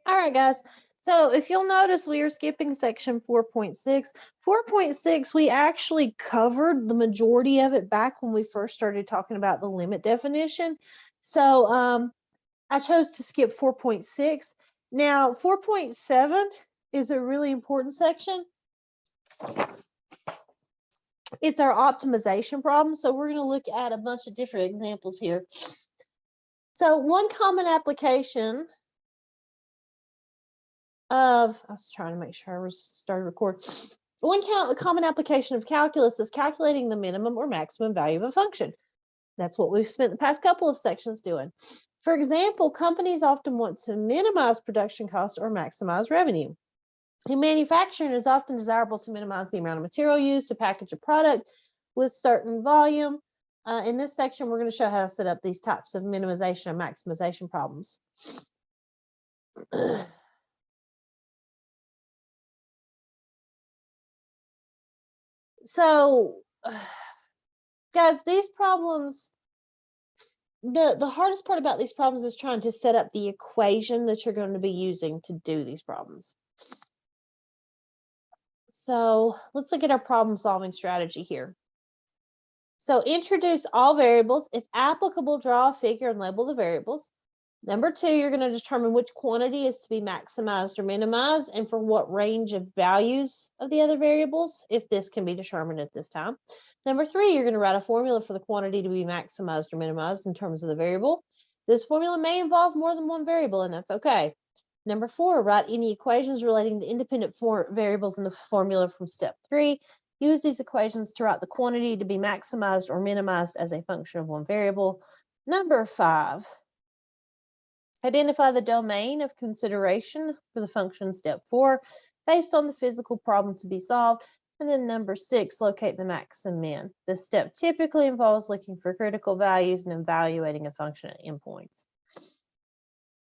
All right, guys. So if you'll notice, we are skipping section 4.6. 4.6, we actually covered the majority of it back when we first started talking about the limit definition. So I chose to skip 4.6. Now, 4.7 is a really important section. It's our optimization problem. So we're going to look at a bunch of different examples here. So one common application I was trying to make sure I was started recording. A common application of calculus is calculating the minimum or maximum value of a function. That's what we've spent the past couple of sections doing. For example, companies often want to minimize production costs or maximize revenue. In manufacturing, it is often desirable to minimize the amount of material used to package a product with certain volume. In this section, we're going to show how to set up these types of minimization and maximization problems. So, guys, these problems, the hardest part about these problems is trying to set up the equation that you're going to be using to do these problems. So let's look at our problem solving strategy here. So introduce all variables. If applicable, draw a figure and label the variables. Number 2, you're going to determine which quantity is to be maximized or minimized and for what range of values of the other variables, if this can be determined at this time. Number 3, you're going to write a formula for the quantity to be maximized or minimized in terms of the variable. This formula may involve more than one variable, and that's okay. Number 4, write any equations relating to independent variables in the formula from step 3. Use these equations to write the quantity to be maximized or minimized as a function of one variable. Number 5, identify the domain of consideration for the function step 4 based on the physical problem to be solved. And then number 6, locate the max and min. This step typically involves looking for critical values and evaluating a function at endpoints.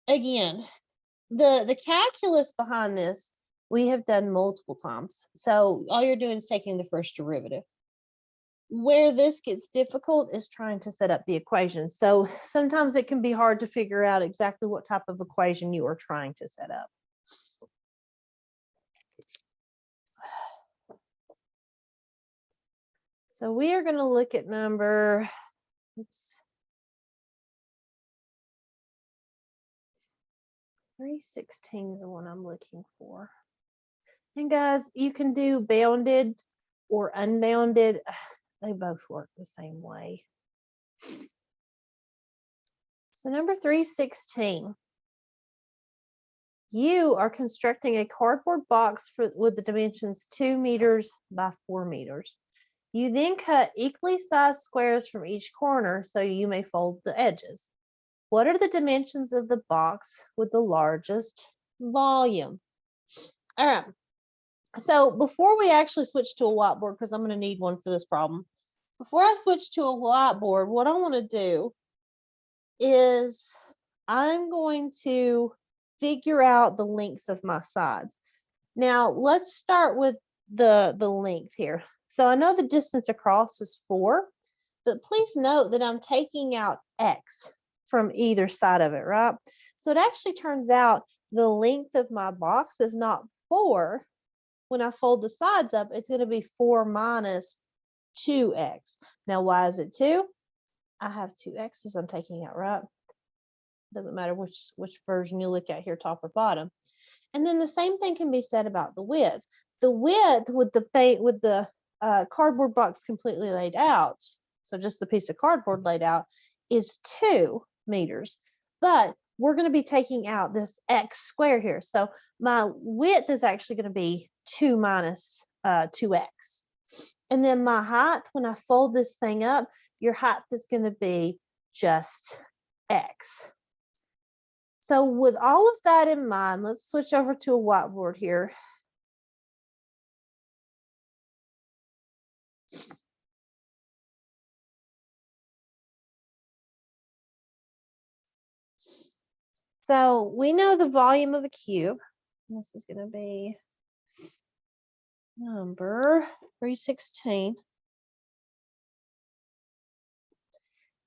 Again, the calculus behind this, we have done multiple times. So all you're doing is taking the first derivative. Where this gets difficult is trying to set up the equation. So sometimes it can be hard to figure out exactly what type of equation you are trying to set up. So we are going to look at number, 316 is the one I'm looking for. And guys, you can do bounded or unbounded. They both work the same way. So number 316, you are constructing a cardboard box with the dimensions 2 meters by 4 meters. You then cut equally sized squares from each corner so you may fold the edges. What are the dimensions of the box with the largest volume? All right. So before we actually switch to a whiteboard, because I'm going to need one for this problem, before I switch to a whiteboard, what I want to do is I'm going to figure out the lengths of my sides. Now, let's start with the length here. So I know the distance across is 4, but please note that I'm taking out x from either side of it, right? So it actually turns out the length of my box is not 4. When I fold the sides up, it's going to be 4 minus 2x. Now, why is it 2? I have 2 x's I'm taking out, right? Doesn't matter which version you look at here, top or bottom. And then the same thing can be said about the width. The width with the cardboard box completely laid out, so just the piece of cardboard laid out, is 2 meters. But we're going to be taking out this x square here. So my width is actually going to be 2 minus 2x. And then my height, when I fold this thing up, your height is going to be just x. So with all of that in mind, let's switch over to a whiteboard here. So we know the volume of a cube. This is going to be number 316.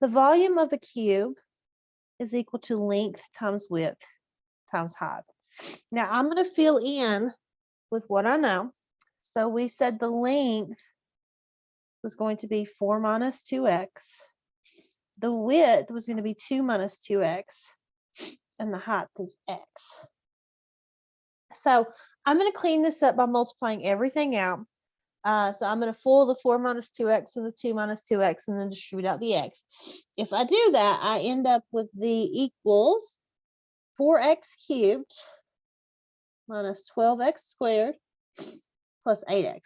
The volume of a cube is equal to length times width times height. Now I'm going to fill in with what I know. So we said the length was going to be 4 minus 2x. The width was going to be 2 minus 2x. And the height is x. So I'm going to clean this up by multiplying everything out. So I'm going to foil the 4 minus 2x and the 2 minus 2x and then distribute out the x. If I do that, I end up with the equals 4x cubed minus 12x squared plus 8x.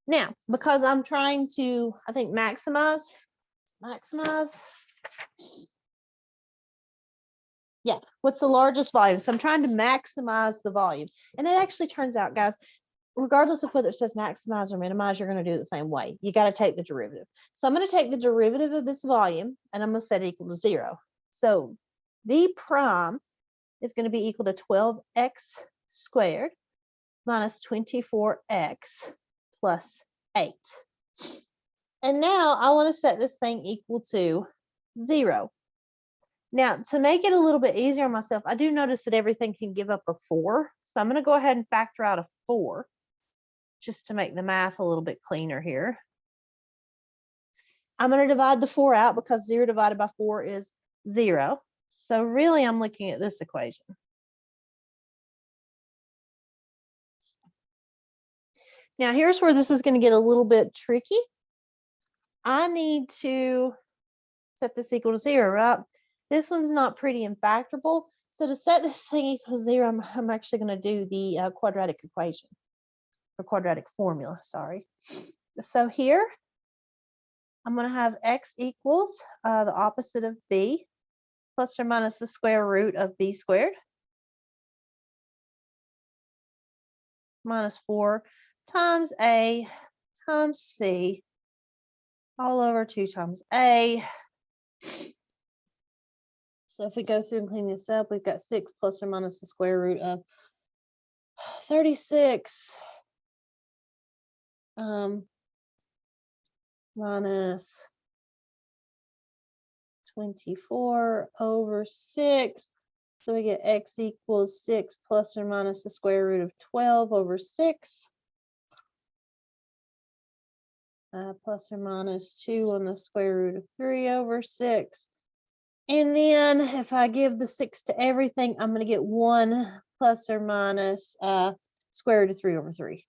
Now, because I'm trying to, I think, maximize. Yeah, what's the largest volume? So I'm trying to maximize the volume. And it actually turns out, guys, regardless of whether it says maximize or minimize, you're going to do it the same way. You got to take the derivative. So I'm going to take the derivative of this volume, and I'm going to set it equal to 0. So v prime is going to be equal to 12x squared minus 24x plus 8. And now I want to set this thing equal to 0. Now, to make it a little bit easier on myself, I do notice that everything can give up a 4. So I'm going to go ahead and factor out a 4 just to make the math a little bit cleaner here. I'm going to divide the 4 out because 0 divided by 4 is 0. So really, I'm looking at this equation. Now, here's where this is going to get a little bit tricky. I need to set this equal to 0, right? This one's not pretty and factorable. So to set this thing equal to 0, I'm actually going to do the quadratic equation, or quadratic formula, sorry. So here, I'm going to have x equals the opposite of b, plus or minus the square root of b squared, minus 4 times a times c, all over 2 times a. So if we go through and clean this up, we've got 6 plus or minus the square root of 36 minus 24 over 6. So we get x equals 6 plus or minus the square root of 12 over 6. Plus or minus 2 on the square root of 3 over 6. And then if I give the 6 to everything, I'm going to get 1 plus or minus square root of 3 over 3.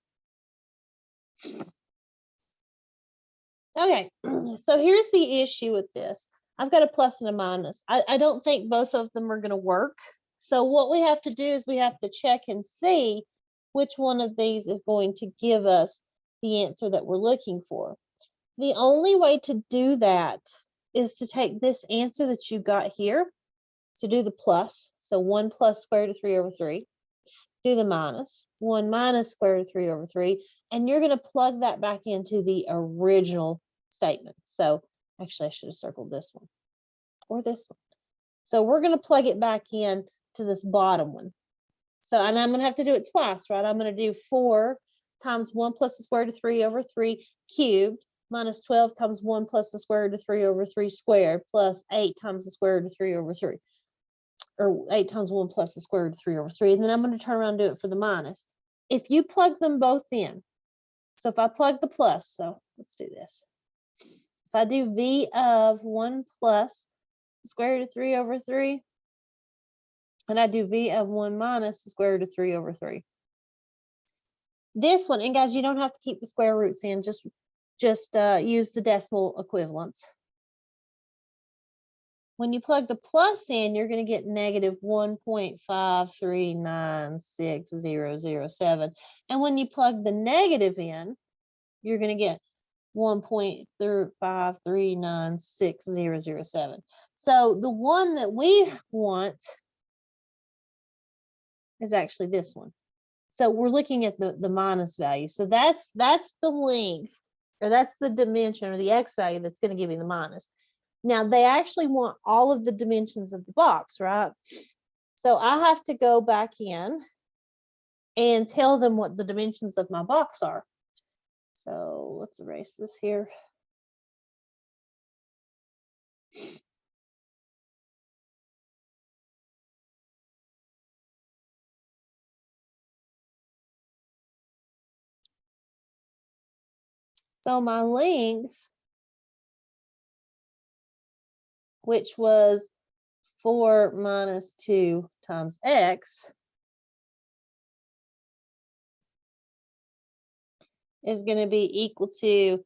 Okay, so here's the issue with this. I've got a plus and a minus. I don't think both of them are going to work. So what we have to do is we have to check and see which one of these is going to give us the answer that we're looking for. The only way to do that is to take this answer that you got here, so do the plus, so 1 plus square root of 3 over 3, do the minus, 1 minus square root of 3 over 3, and you're going to plug that back into the original statement. So actually, I should have circled this one or this one. So we're going to plug it back in to this bottom one. So, and I'm going to have to do it twice, right? I'm going to do 4 times 1 plus the square root of 3 over 3 cubed minus 12 times 1 plus the square root of 3 over 3 squared plus 8 times the square root of 3 over 3. Or 8 times 1 plus the square root of 3 over 3. And then I'm going to turn around and do it for the minus. If you plug them both in, so if I plug the plus, so let's do this. If I do v of 1 plus the square root of 3 over 3, and I do v of 1 minus the square root of 3 over 3. This one, and guys, you don't have to keep the square roots in, just use the decimal equivalents. When you plug the plus in, you're going to get negative 1.5396007. And when you plug the negative in, you're going to get 1.5396007. So the one that we want is actually this one. So we're looking at the minus value. So that's the length, or that's the dimension, or the x value that's going to give you the minus. Now, they actually want all of the dimensions of the box, right? So I have to go back in and tell them what the dimensions of my box are. So let's erase this here. So my length, which was 4 minus 2 times x, is going to be equal to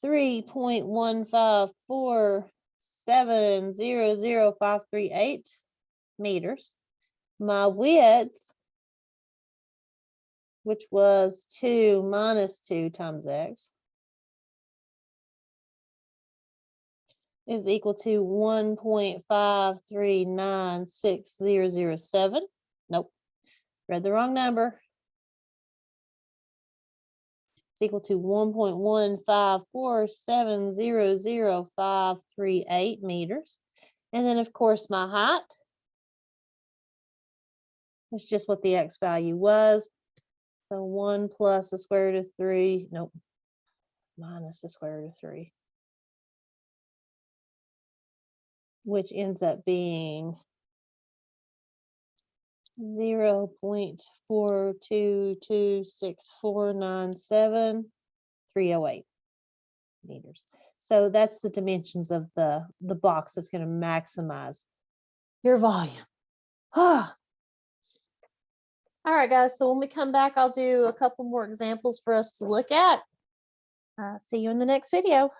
3.154700538 meters. My width, which was 2 minus 2 times x, is equal to 1.5396007. Nope, read the wrong number. It's equal to 1.154700538 meters. And then, of course, my height is just what the x value was. So 1 plus the square root of 3, nope, minus the square root of 3, which ends up being 0.4226497,308 meters. So that's the dimensions of the box that's going to maximize your volume. All right, guys, so when we come back, I'll do a couple more examples for us to look at. See you in the next video.